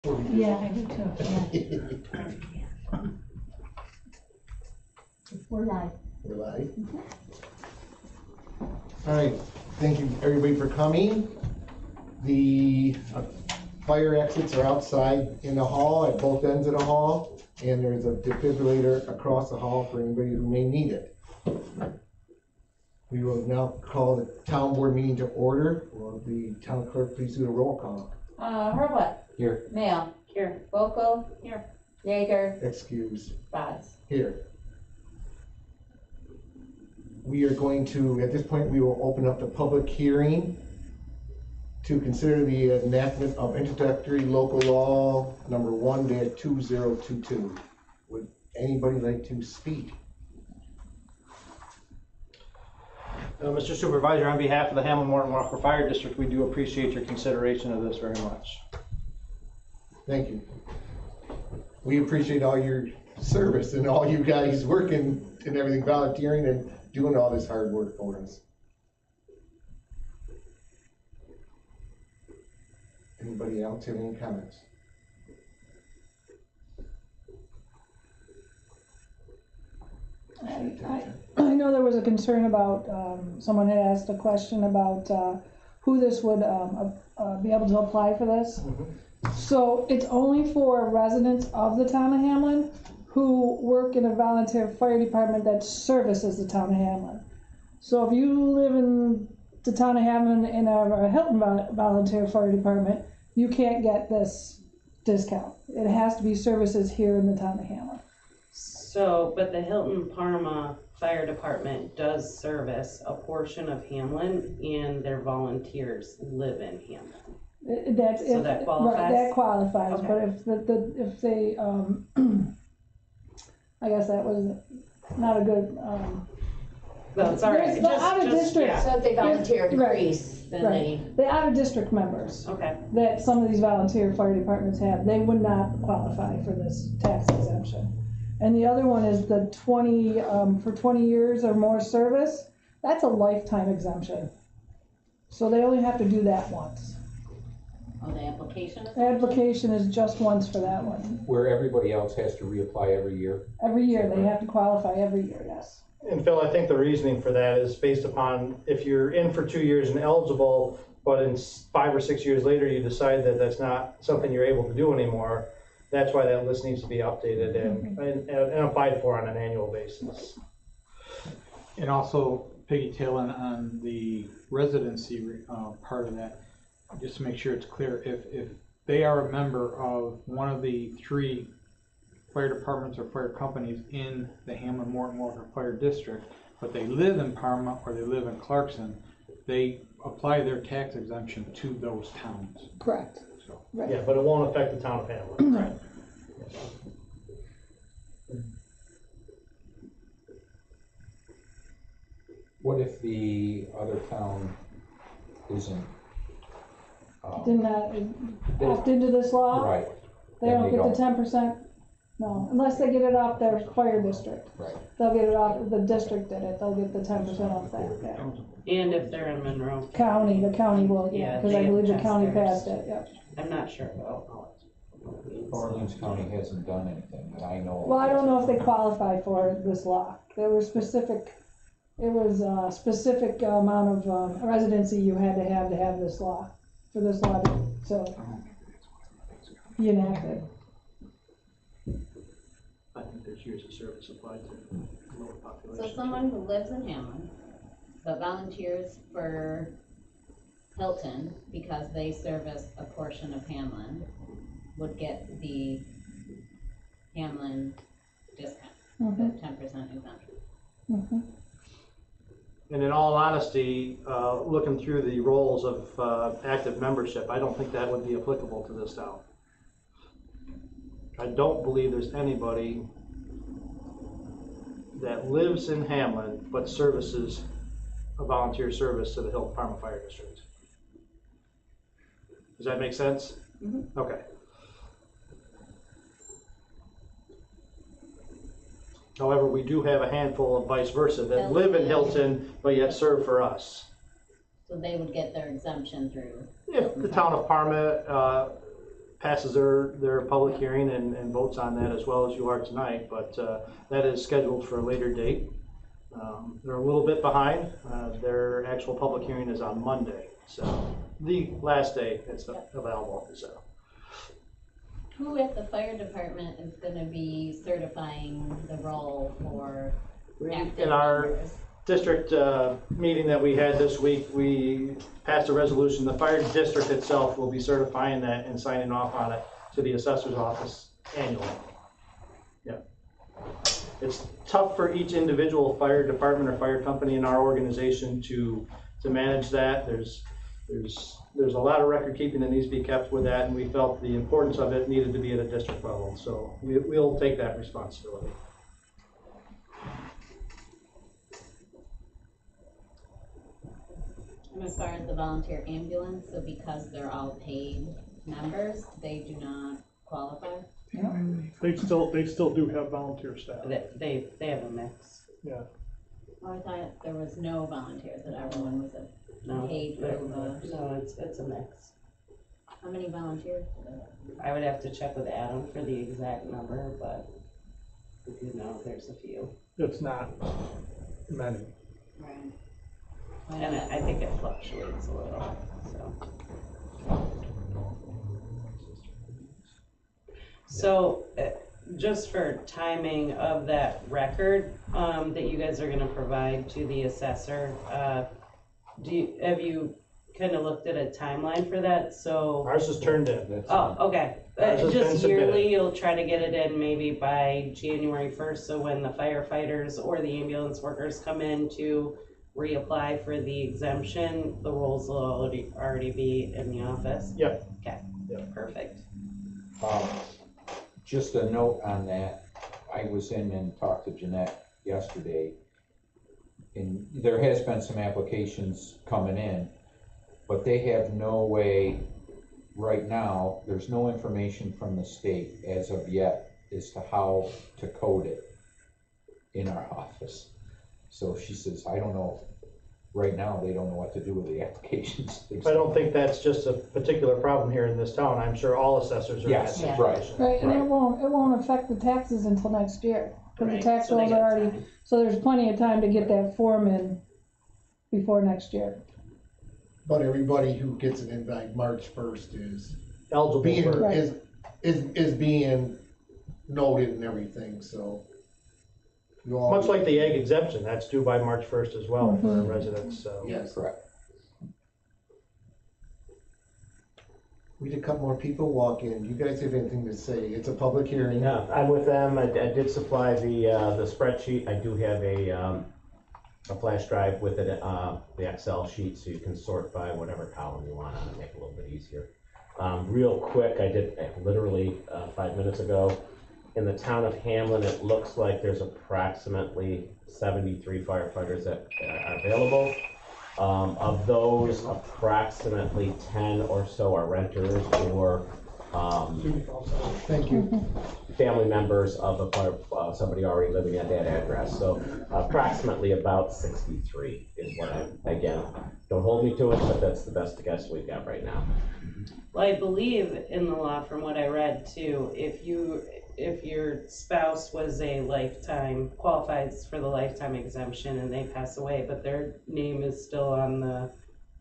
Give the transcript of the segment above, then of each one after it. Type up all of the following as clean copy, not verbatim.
Yeah, I do too. Yeah. We're live. We're live. All right, thank you everybody for coming. The fire exits are outside in the hall at both ends of the hall, and there's a defibrillator across the hall for anybody who may need it. We will now call the town board meeting to order. Will the town clerk please do the roll call? Hurlbut. Here. Mail. Here. Vocal. Here. Jaeger. Excuse. Boz. Here. We are going to, at this point, we will open up the public hearing to consider the enactment of introductory local law number 1-2022. Would anybody like to speak? Mr. Supervisor, on behalf of the Hamlin Morton Walker Fire District, we do appreciate your consideration of this very much. Thank you. We appreciate all your service and all you guys working and everything, volunteering and doing all this hard work for us. Anybody else have any comments? I know there was a concern about, someone had asked a question about who this would be able to apply for this. Mm-hmm. So it's only for residents of the town of Hamlin who work in a volunteer fire department that services the town of Hamlin. So if you live in the town of Hamlin in a Hilton volunteer fire department, you can't get this discount. It has to be services here in the town of Hamlin. So, but the Hilton Parma Fire Department does service a portion of Hamlin, and their volunteers live in Hamlin. So that qualifies? Right, that qualifies, Okay. But if they, I guess that was not a good, Well, it's all right. The out of district, Yeah. So if they volunteer to Right. Greece, then right, the out of district members Okay. that some of these volunteer fire departments have, they would not qualify for this tax exemption. And the other one is the 20, for 20 years or more service, that's a lifetime exemption. So they only have to do that once. Oh, the application? The application is just once for that one. Where everybody else has to reapply every year. Every year, they have to qualify every year, yes. And Phil, I think the reasoning for that is based upon if you're in for 2 years and eligible, but in 5 or 6 years later you decide that that's not something you're able to do anymore, that's why that list needs to be updated and applied for on an annual basis. And also piggytailing on the residency part of that, just to make sure it's clear, if they are a member of one of the 3 fire departments or fire companies in the Hamlin Morton Walker Fire District, but they live in Parma or they live in Clarkson, they apply their tax exemption to those towns. Correct. So. Right. Yeah, but it won't affect the town of Hamlin. Right. What if the other town isn't? Did not opt into this law? Right, They Then don't they get the don't. 10%? No, unless they get it off their fire district. right. They'll get it off, the district did it, they'll get the 10% off that, yeah. And if they're in Monroe, The county will, yeah, Yeah, because they I believe the passed county theirs. passed it, yep. I'm not sure about Orleans County hasn't done anything that I know of. Well, I don't know if they qualify for this law. There were specific, it was a specific amount of residency you had to have this law, for this law to be enacted. I think there's years of service applied to lower population. So someone who lives in Hamlin, but volunteers for Hilton because they service a portion of Hamlin, would get the Hamlin discount, the 10% exemption. Mm-hmm. And in all honesty, looking through the roles of active membership, I don't think that would be applicable to this town. I don't believe there's anybody that lives in Hamlin but services a volunteer service to the Hilton Parma Fire District. Does that make sense? Mm-hmm. Okay. However, we do have a handful of vice versa that live in Hilton but yet serve for us. So they would get their exemption through. If the town of Parma passes their public hearing and votes on that as well as you are tonight, but that is scheduled for a later date. They're a little bit behind. Their actual public hearing is on Monday, so the last day it's available. So. Who at the fire department is gonna be certifying the role for active In our members? district meeting that we had this week, we passed a resolution. The fire district itself will be certifying that and signing off on it to the assessor's office annually. Yeah. It's tough for each individual fire department or fire company in our organization to manage that. There's a lot of record keeping that needs to be kept with that, and we felt the importance of it needed to be at a district level. So we'll take that responsibility. And as far as the volunteer ambulance, so because they're all paid members, they do not qualify? They still do have volunteer staff. They have a mix. Yeah. Oh, I thought there was no volunteers, that everyone was No, paid for the, no, it's a mix. how many volunteers do they have? I would have to check with Adam for the exact number, but if you know, there's a few. It's not many. Right. And I think it fluctuates a little, so. So, just for timing of that record, that you guys are gonna provide to the assessor, have you kind of looked at a timeline for that, so? Ours is turned in. Oh, okay, Ours has been just submitted. yearly, you'll try to get it in maybe by January 1st, so when the firefighters or the ambulance workers come in to reapply for the exemption, the rolls will already be in the office? Yep. Okay, Yep. perfect. Just a note on that, I was in and talked to Jeanette yesterday, and there has been some applications coming in, but they have no way, right now, there's no information from the state as of yet as to how to code it in our office. So she says, I don't know, right now, they don't know what to do with the applications. I don't think that's just a particular problem here in this town. I'm sure all assessors are in that Yes, Yeah. right. Right, and Right. it won't affect the taxes until next year, because the Right, tax so they rolls are got already, time. so there's plenty of time to get that form in before next year. But everybody who gets it in by March 1st is Eligible being, for, Right. is being noted and everything, so. you all- much like the egg exemption, that's due by March 1st as well for Mhm. residents, so. Yes. Correct. We had a couple more people walk in. You guys have anything to say? It's a public hearing. Yeah, I'm with them. I did supply the spreadsheet. I do have a flash drive with it, the Excel sheet, so you can sort by whatever column you want on it, make it a little bit easier. Real quick, I did literally 5 minutes ago. In the town of Hamlin, it looks like there's approximately 73 firefighters that are available. Of those, approximately 10 or so are renters or Thank you. family members of a fire, somebody already living at that address. So approximately about 63 is what again, don't hold me to it, but that's the best guess we've got right now. Well, I believe in the law, from what I read too, if your spouse was a lifetime, qualifies for the lifetime exemption and they pass away, but their name is still on the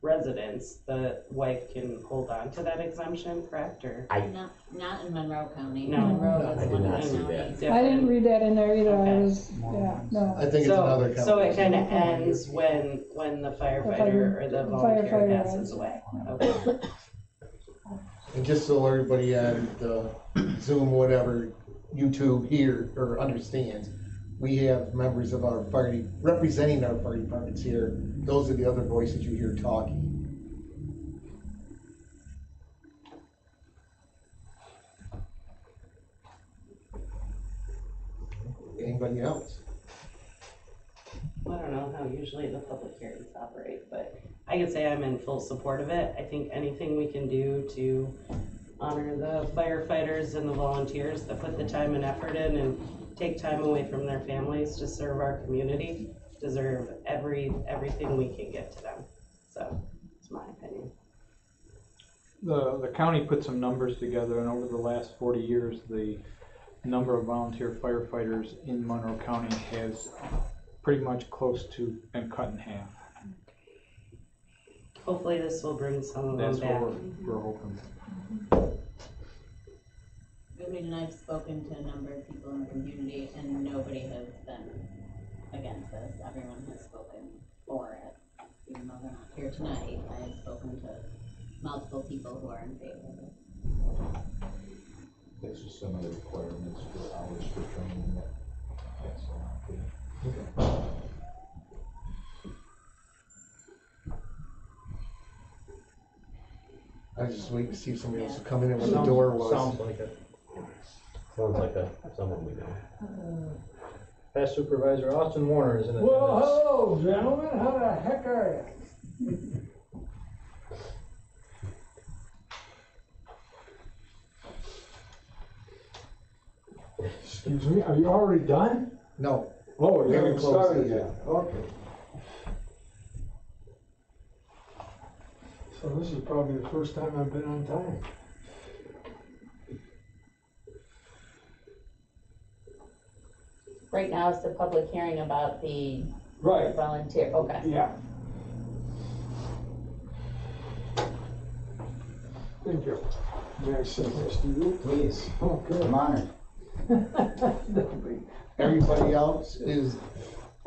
residence, the wife can hold on to that exemption, correct, or? Not in Monroe County. No. Monroe No, is I did one of not the see that. counties. I didn't read that in there either, I Okay. was, yeah, no. I think it's another So company. it kind of ends when the firefighter or the volunteer firefighter passes ends. away. Okay. And just so everybody on the Zoom, whatever, YouTube here or understands, we have members of our fire, representing our fire departments here. Those are the other voices you hear talking. Anybody else? I don't know how usually the public hearings operate, but I can say I'm in full support of it. I think anything we can do to honor the firefighters and the volunteers that put the time and effort in and take time away from their families to serve our community deserve everything we can get to them. So, it's my opinion. the county put some numbers together, and over the last 40 years, the number of volunteer firefighters in Monroe County has pretty much close to been cut in half. Hopefully this will bring some of them That's back. what we're hoping. I mean, and I've spoken to a number of people in the community, and nobody has been against this. Everyone has spoken for it. Even though they're not here tonight, I have spoken to multiple people who are in favor of it. That's just some of the requirements for hours for training that's allowed. I was just waiting to see if somebody else would come in and where the door was. Sounds like it. Sounds like someone we know. Past Supervisor Austin Warner is in attendance. Well, hello, gentlemen, how the heck are you? Excuse me, are you already done? No, Oh, you We haven't haven't closed started it yet, okay. So this is probably the first time I've been on time. Right now it's the public hearing about the Right, volunteer, okay. yeah. Thank you. May I sit next to you? Please, Okay. I'm honored. everybody else is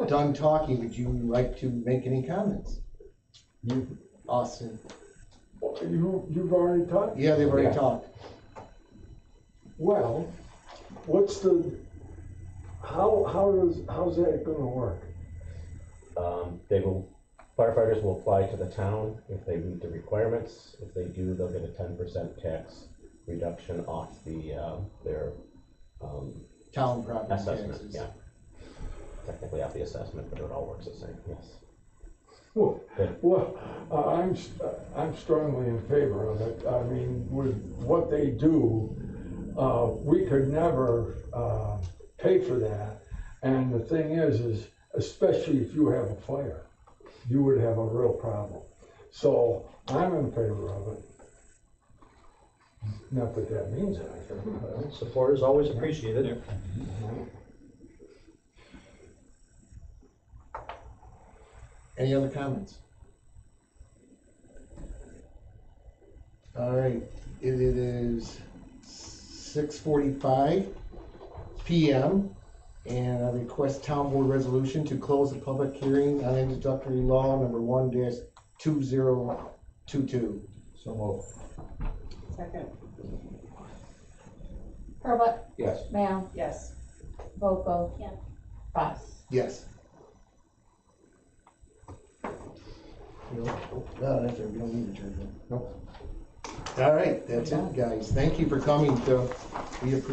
done talking. Would you like to make any comments? You, Austin? You've already talked? Yeah, they've already Yeah. talked. Well, what's how's that gonna work? Firefighters will apply to the town if they meet the requirements. If they do, they'll get a 10% tax reduction off their Town property assessment, taxes. yeah. Technically off the assessment, but it all works the same, yes. Well, I'm strongly in favor of it. I mean, with what they do, we could never pay for that. And the thing is especially if you have a fire, you would have a real problem. So I'm in favor of it. Not that that means anything, but. Support is always appreciated. Any other comments? All right, it is 6:45 PM, and I request town board resolution to close the public hearing on introductory law number 1-2022. So moved. Second, Hurlbut, Yes. Mayo, yes. Volko. Yes. Fox. Yes. No, that's it, we don't need to adjourn. Nope. All right, that's it, guys. Thank you for coming, Phil. We appreciate